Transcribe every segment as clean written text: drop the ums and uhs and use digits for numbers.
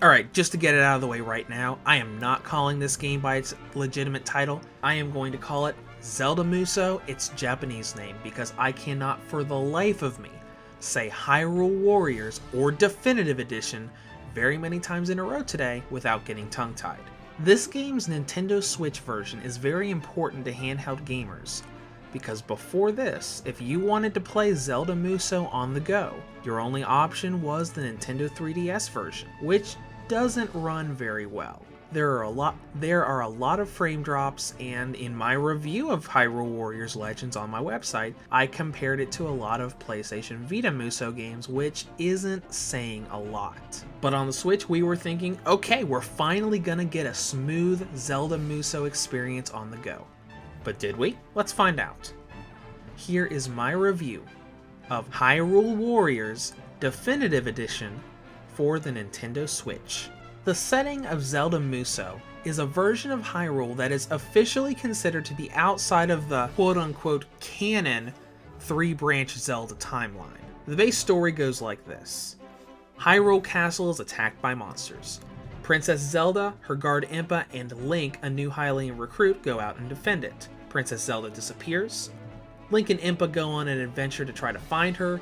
Alright, just to get it out of the way right now, I am not calling this game by its legitimate title. I am going to call it Zelda Musou, its Japanese name, because I cannot for the life of me say Hyrule Warriors or Definitive Edition very many times in a row today without getting tongue-tied. This game's Nintendo Switch version is very important to handheld gamers, because before this, if you wanted to play Zelda Musou on the go, your only option was the Nintendo 3DS version, which doesn't run very well. There are a lot of frame drops, and in my review of Hyrule Warriors Legends on my website, I compared it to a lot of PlayStation Vita Musou games, which isn't saying a lot. But on the Switch, we were thinking, okay, we're finally gonna get a smooth Zelda Musou experience on the go. But did we? Let's find out. Here is my review of Hyrule Warriors Definitive Edition for the Nintendo Switch. The setting of Zelda Musou is a version of Hyrule that is officially considered to be outside of the quote-unquote canon 3-branch Zelda timeline. The base story goes like this. Hyrule Castle is attacked by monsters. Princess Zelda, her guard Impa, and Link, a new Hylian recruit, go out and defend it. Princess Zelda disappears. Link and Impa go on an adventure to try to find her,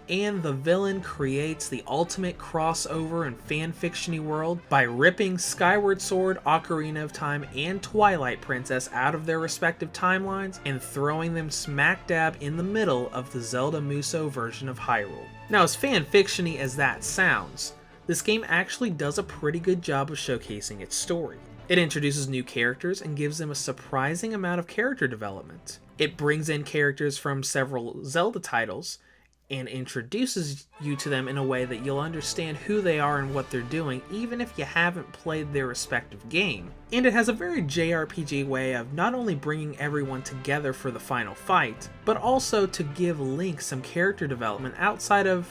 and the villain creates the ultimate crossover and fanfiction-y world by ripping Skyward Sword, Ocarina of Time, and Twilight Princess out of their respective timelines and throwing them smack dab in the middle of the Zelda Musou version of Hyrule. Now, as fanfiction-y as that sounds, this game actually does a pretty good job of showcasing its story. It introduces new characters and gives them a surprising amount of character development. It brings in characters from several Zelda titles and introduces you to them in a way that you'll understand who they are and what they're doing, even if you haven't played their respective game. And it has a very JRPG way of not only bringing everyone together for the final fight, but also to give Link some character development outside of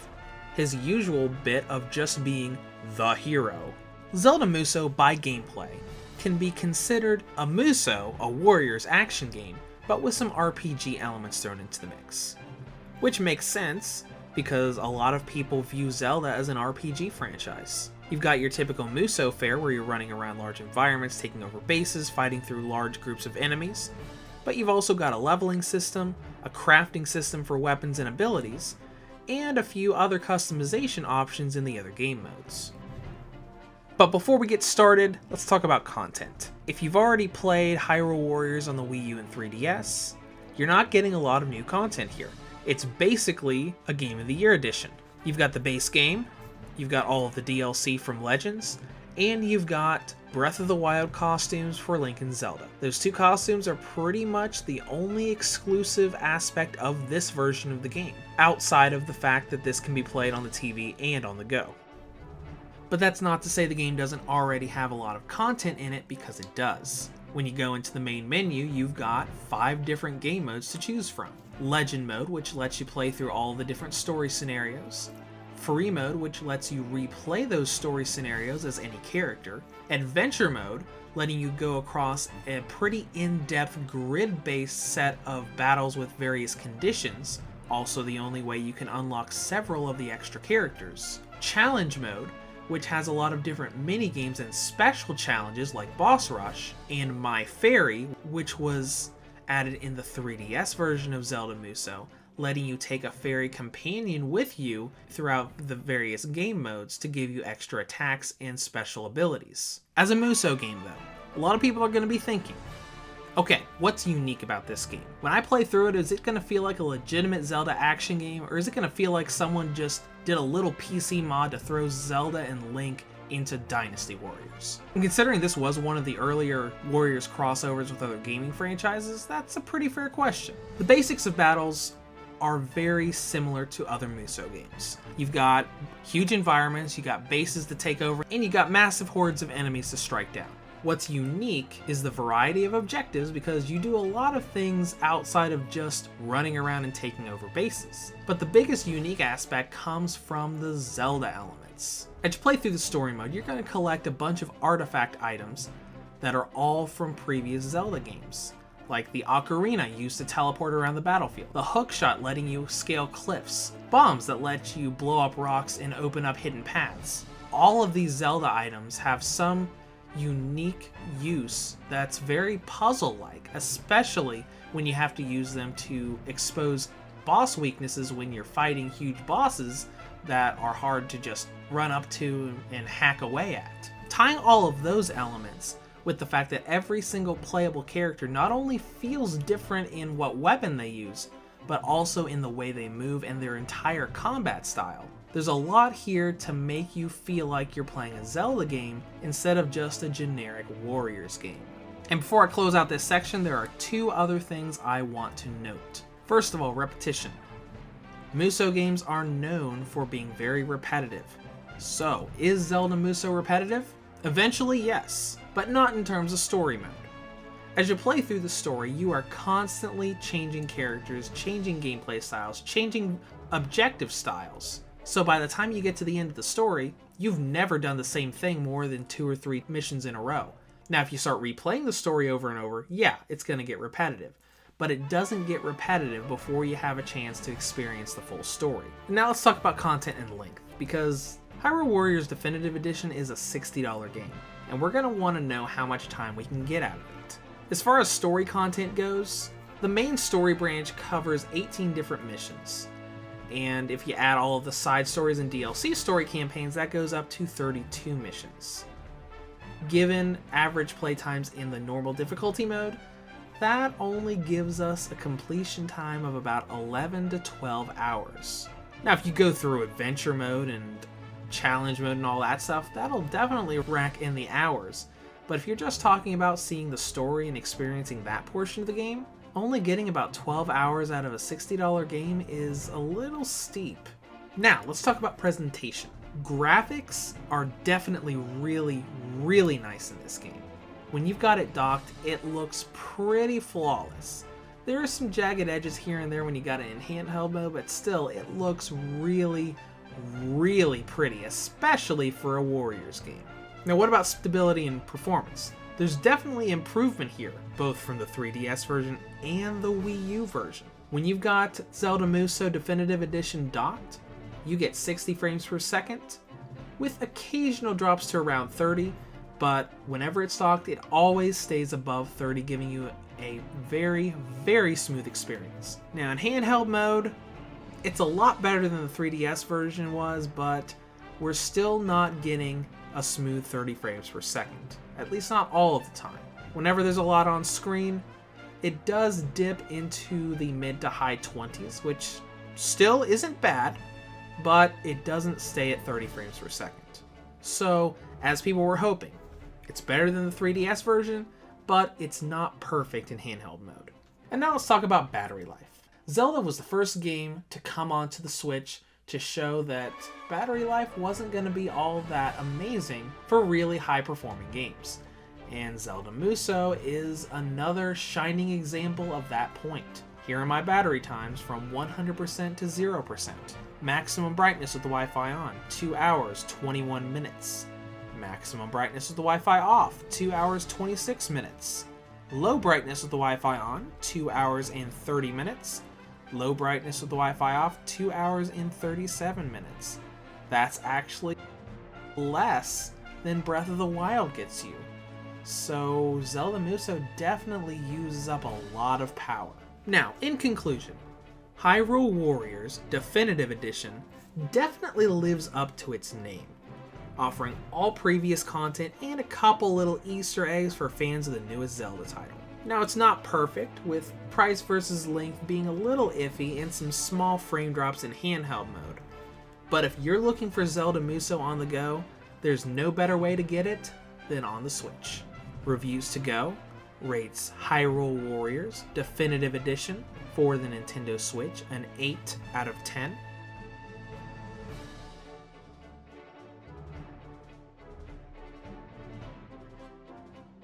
his usual bit of just being the hero. Zelda Musou, by gameplay, can be considered a Musou, a warrior's action game, but with some RPG elements thrown into the mix. Which makes sense, because a lot of people view Zelda as an RPG franchise. You've got your typical Musou fare where you're running around large environments, taking over bases, fighting through large groups of enemies, but you've also got a leveling system, a crafting system for weapons and abilities, and a few other customization options in the other game modes. But before we get started, let's talk about content. If you've already played Hyrule Warriors on the Wii U and 3DS, you're not getting a lot of new content here. It's basically a Game of the Year edition. You've got the base game, you've got all of the DLC from Legends, and you've got Breath of the Wild costumes for Link and Zelda. Those two costumes are pretty much the only exclusive aspect of this version of the game, outside of the fact that this can be played on the TV and on the go. But that's not to say the game doesn't already have a lot of content in it, because it does. When you go into the main menu, you've got 5 different game modes to choose from. Legend mode, which lets you play through all the different story scenarios. Free mode, which lets you replay those story scenarios as any character. Adventure mode, letting you go across a pretty in-depth grid-based set of battles with various conditions, also the only way you can unlock several of the extra characters. Challenge mode, which has a lot of different mini-games and special challenges like Boss Rush, and My Fairy, which was added in the 3DS version of Zelda Musou, letting you take a fairy companion with you throughout the various game modes to give you extra attacks and special abilities. As a Musou game though, a lot of people are going to be thinking, okay, what's unique about this game? When I play through it, is it going to feel like a legitimate Zelda action game, or is it going to feel like someone just did a little PC mod to throw Zelda and Link into Dynasty Warriors? And considering this was one of the earlier Warriors crossovers with other gaming franchises, that's a pretty fair question. The basics of battles are very similar to other Musou games. You've got huge environments, you got bases to take over, and you got massive hordes of enemies to strike down. What's unique is the variety of objectives, because you do a lot of things outside of just running around and taking over bases. But the biggest unique aspect comes from the Zelda elements. As you play through the story mode, you're going to collect a bunch of artifact items that are all from previous Zelda games, like the ocarina used to teleport around the battlefield, the hookshot letting you scale cliffs, bombs that let you blow up rocks and open up hidden paths. all of these Zelda items have some unique use that's very puzzle-like, especially when you have to use them to expose boss weaknesses when you're fighting huge bosses that are hard to just run up to and hack away at. Tying all of those elements with the fact that every single playable character not only feels different in what weapon they use, but also in the way they move and their entire combat style. There's a lot here to make you feel like you're playing a Zelda game instead of just a generic Warriors game. And before I close out this section, there are two other things I want to note. First of all, repetition. Musou games are known for being very repetitive. So, is Zelda Musou repetitive? Eventually, yes, but not in terms of story mode. As you play through the story, you are constantly changing characters, changing gameplay styles, changing objective styles. So by the time you get to the end of the story, you've never done the same thing more than 2 or 3 missions in a row. Now if you start replaying the story over and over, yeah, it's going to get repetitive. But it doesn't get repetitive before you have a chance to experience the full story. And now let's talk about content and length, because Hyrule Warriors Definitive Edition is a $60 game, and we're going to want to know how much time we can get out of it. As far as story content goes, the main story branch covers 18 different missions. And if you add all of the side stories and DLC story campaigns, that goes up to 32 missions. Given average playtimes in the normal difficulty mode, that only gives us a completion time of about 11 to 12 hours. Now if you go through adventure mode and challenge mode and all that stuff, that'll definitely rack in the hours. But if you're just talking about seeing the story and experiencing that portion of the game, only getting about 12 hours out of a $60 game is a little steep. Now, let's talk about presentation. Graphics are definitely really, really nice in this game. When you've got it docked, it looks pretty flawless. There are some jagged edges here and there when you got it in handheld mode, but still, it looks really, really pretty, especially for a Warriors game. Now, what about stability and performance? There's definitely improvement here, both from the 3DS version and the Wii U version. When you've got Zelda Musou Definitive Edition docked, you get 60 frames per second, with occasional drops to around 30, but whenever it's docked, it always stays above 30, giving you a very, very smooth experience. Now in handheld mode, it's a lot better than the 3DS version was, but we're still not getting a smooth 30 frames per second. At least not all of the time. Whenever there's a lot on screen, it does dip into the mid to high 20s, which still isn't bad, but it doesn't stay at 30 frames per second. So, as people were hoping, it's better than the 3DS version, but it's not perfect in handheld mode. And now let's talk about battery life. Zelda was the first game to come onto the Switch to show that battery life wasn't going to be all that amazing for really high-performing games. And Zelda Musou is another shining example of that point. Here are my battery times from 100% to 0%. Maximum brightness with the Wi-Fi on, 2 hours, 21 minutes. Maximum brightness with the Wi-Fi off, 2 hours, 26 minutes. Low brightness with the Wi-Fi on, 2 hours and 30 minutes. Low brightness with the Wi-Fi off, 2 hours and 37 minutes. That's actually less than Breath of the Wild gets you. So Zelda Musou definitely uses up a lot of power. Now, in conclusion, Hyrule Warriors Definitive Edition definitely lives up to its name, offering all previous content and a couple little Easter eggs for fans of the newest Zelda title. Now, it's not perfect, with price versus length being a little iffy and some small frame drops in handheld mode. But if you're looking for Zelda Musou on the go, there's no better way to get it than on the Switch. Reviews to Go rates Hyrule Warriors Definitive Edition for the Nintendo Switch an 8 out of 10.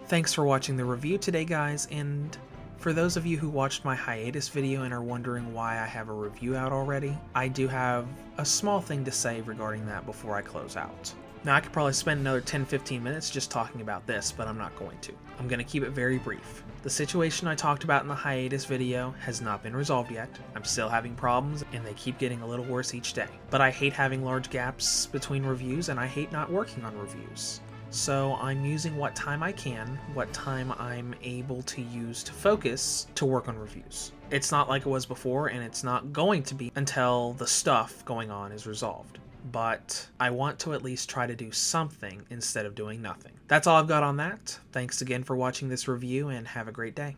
Thanks for watching the review today, guys, and for those of you who watched my hiatus video and are wondering why I have a review out already, I do have a small thing to say regarding that before I close out. Now I could probably spend another 10-15 minutes just talking about this, but I'm not going to. I'm going to keep it very brief. The situation I talked about in the hiatus video has not been resolved yet. I'm still having problems, and they keep getting a little worse each day. But I hate having large gaps between reviews, and I hate not working on reviews. So I'm using what time I can, what time I'm able to use to focus to work on reviews. It's not like it was before, and it's not going to be until the stuff going on is resolved. But I want to at least try to do something instead of doing nothing. That's all I've got on that. Thanks again for watching this review, and have a great day.